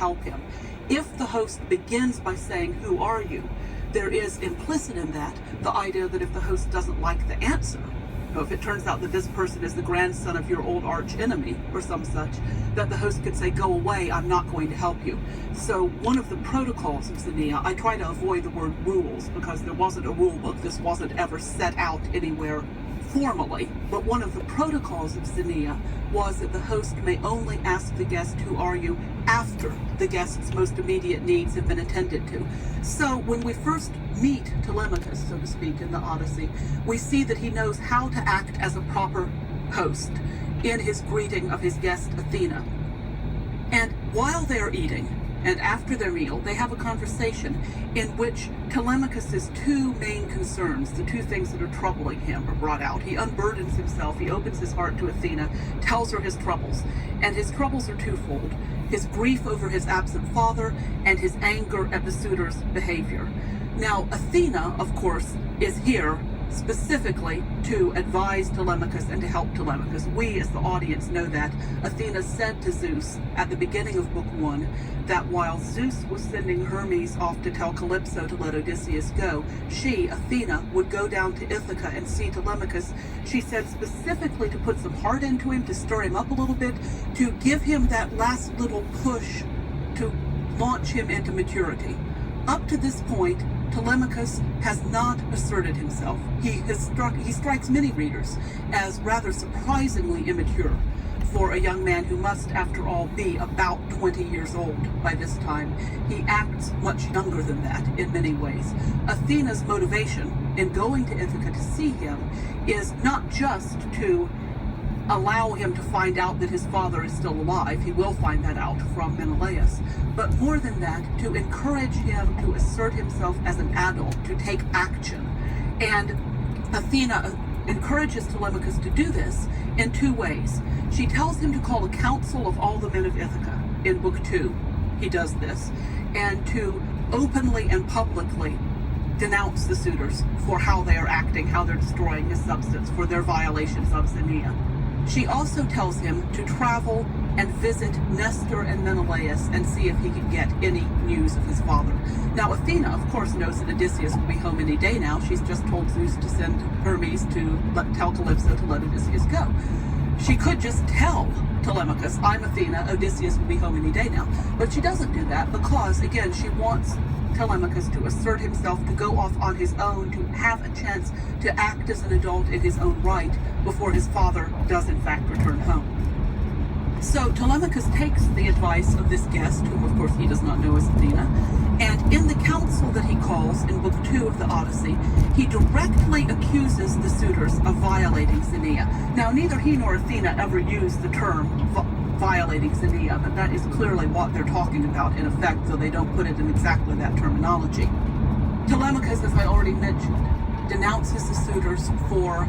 help him. If the host begins by saying, "Who are you?" there is implicit in that the idea that if the host doesn't like the answer, if it turns out that this person is the grandson of your old arch enemy or some such, that the host could say, "Go away, I'm not going to help you." So one of the protocols of Xenia, I try to avoid the word rules because there wasn't a rule book, this wasn't ever set out anywhere formally, but one of the protocols of Xenia was that the host may only ask the guest, "Who are you?" after the guest's most immediate needs have been attended to. So when we first meet Telemachus, so to speak, in the Odyssey, we see that he knows how to act as a proper host in his greeting of his guest Athena. And while they're eating, and after their meal, they have a conversation in which Telemachus's two main concerns, the two things that are troubling him, are brought out. He unburdens himself, he opens his heart to Athena, tells her his troubles, and his troubles are twofold: his grief over his absent father and his anger at the suitor's behavior. Now, Athena, of course, is here specifically to advise Telemachus and to help Telemachus. We, as the audience, know that Athena said to Zeus at the beginning of Book 1 that while Zeus was sending Hermes off to tell Calypso to let Odysseus go, she, Athena, would go down to Ithaca and see Telemachus. She said specifically to put some heart into him, to stir him up a little bit, to give him that last little push to launch him into maturity. Up to this point, Telemachus has not asserted himself. He strikes many readers as rather surprisingly immature for a young man who must, after all, be about 20 years old by this time. He acts much younger than that in many ways. Athena's motivation in going to Ithaca to see him is not just to allow him to find out that his father is still alive. He will find that out from Menelaus. But more than that, to encourage him to assert himself as an adult, to take action. And Athena encourages Telemachus to do this in two ways. She tells him to call a council of all the men of Ithaca. In Book 2, he does this. And to openly and publicly denounce the suitors for how they are acting, how they're destroying his substance, for their violations of Xenia. She also tells him to travel and visit Nestor and Menelaus and see if he can get any news of his father. Now, Athena, of course, knows that Odysseus will be home any day now. She's just told Zeus to send Hermes to tell Calypso to let Odysseus go. She could just tell Telemachus, "I'm Athena, Odysseus will be home any day now." But she doesn't do that because, again, she wants Telemachus to assert himself, to go off on his own, to have a chance to act as an adult in his own right before his father does in fact return home. So Telemachus takes the advice of this guest, whom of course he does not know as Athena, and in the council that he calls in Book 2 of the Odyssey, he directly accuses the suitors of violating Xenia. Now, neither he nor Athena ever used the term violating Xenia, but that is clearly what they're talking about in effect, though they don't put it in exactly that terminology. Telemachus, as I already mentioned, denounces the suitors for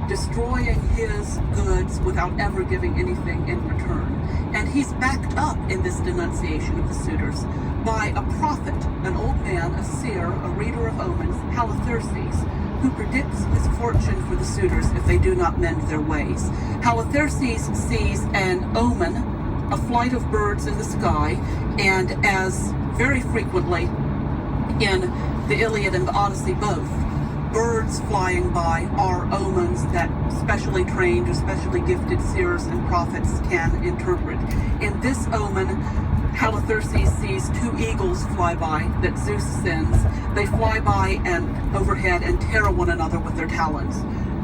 destroying his goods without ever giving anything in return. And he's backed up in this denunciation of the suitors by a prophet, an old man, a seer, a reader of omens, Halitherses, who predicts misfortune for the suitors if they do not mend their ways. Halitherses sees an omen, a flight of birds in the sky, and as very frequently in the Iliad and the Odyssey both, birds flying by are omens that specially trained or specially gifted seers and prophets can interpret. In this omen, Halitherses sees two eagles fly by that Zeus sends. They fly by and overhead and tear one another with their talons.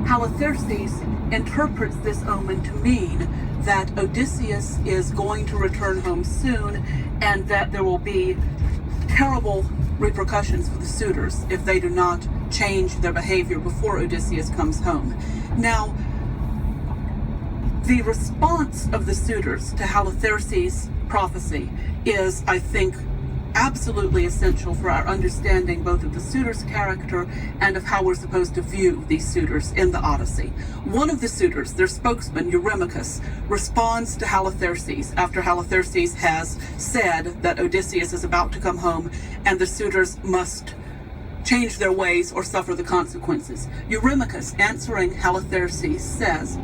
Halitherses interprets this omen to mean that Odysseus is going to return home soon and that there will be terrible repercussions for the suitors if they do not change their behavior before Odysseus comes home. Now, the response of the suitors to Halitherses' prophecy is, I think, absolutely essential for our understanding both of the suitors' character and of how we're supposed to view these suitors in the Odyssey. One of the suitors, their spokesman, Eurymachus, responds to Halitherses after Halitherses has said that Odysseus is about to come home and the suitors must change their ways or suffer the consequences. Eurymachus, answering Halitherses, says,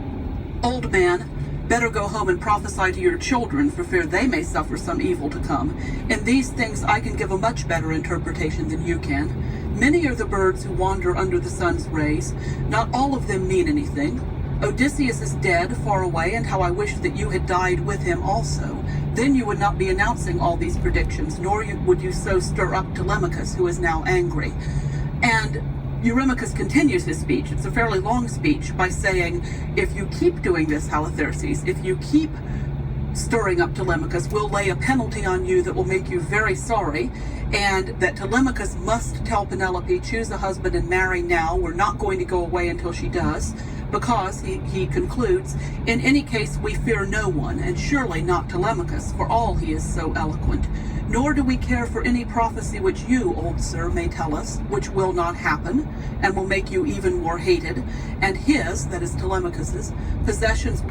"Old man, Better go home and prophesy to your children, for fear they may suffer some evil to come. In these things I can give a much better interpretation than you can. Many are the birds who wander under the sun's rays. Not all of them mean anything. Odysseus is dead, far away, and how I wish that you had died with him also. Then you would not be announcing all these predictions, nor would you so stir up Telemachus, who is now angry. And Eurymachus continues his speech. It's a fairly long speech by saying, if you keep doing this, Halitherses, if you keep stirring up Telemachus, we'll lay a penalty on you that will make you very sorry, and that Telemachus must tell Penelope, choose a husband and marry now. We're not going to go away until she does, because, he concludes, in any case we fear no one, and surely not Telemachus, for all he is so eloquent. Nor do we care for any prophecy which you, old sir, may tell us, which will not happen, and will make you even more hated, and his, that is Telemachus's, possessions